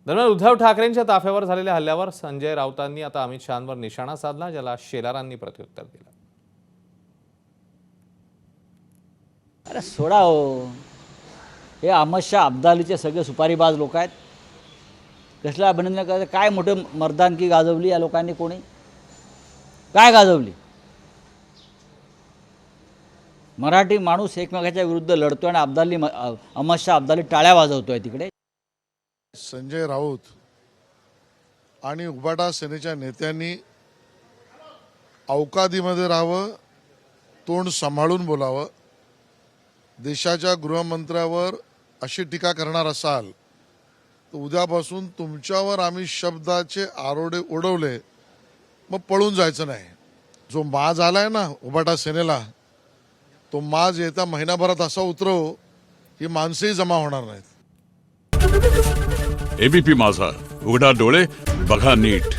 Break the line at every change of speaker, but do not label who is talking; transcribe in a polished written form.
दरम्यान उद्धव ठाकरेंच्या ताफ्यावर झालेल्या हल्ल्यावर संजय राऊतांनी आता अमित शहांवर निशाणा साधला, ज्याला शेलारांनी प्रत्युत्तर दिलं.
अरे सोडा हो, हे अमित शहा अब्दालीचे सगळे सुपारीबाज लोक आहेत. कसलं अभिनंदन करायचं? काय मोठं मर्दानकी गाजवली या लोकांनी? कोणी काय गाजवली? मराठी माणूस एकमेकाच्या विरुद्ध लढतोय आणि अमित शहा अब्दाली टाळ्या वाजवतोय तिकडे.
संजय राऊत आणि उबाटा सेनेच्या नेत्यांनी अवकादीमध्ये राहावं, तोंड सांभाळून बोलावं. देशाच्या गृहमंत्र्यावर अशी टीका करणार असाल तर उद्यापासून तुमच्यावर आम्ही शब्दाचे आरोडे उडवले मग पळून जायचं नाही. जो माज आलाय ना उबाटा सेनेला, तो माज येत्या महिनाभरात असा उतरव ही माणसंही जमा होणार नाहीत.
एबीपी माझा, उघडा डोळे बघा नीट.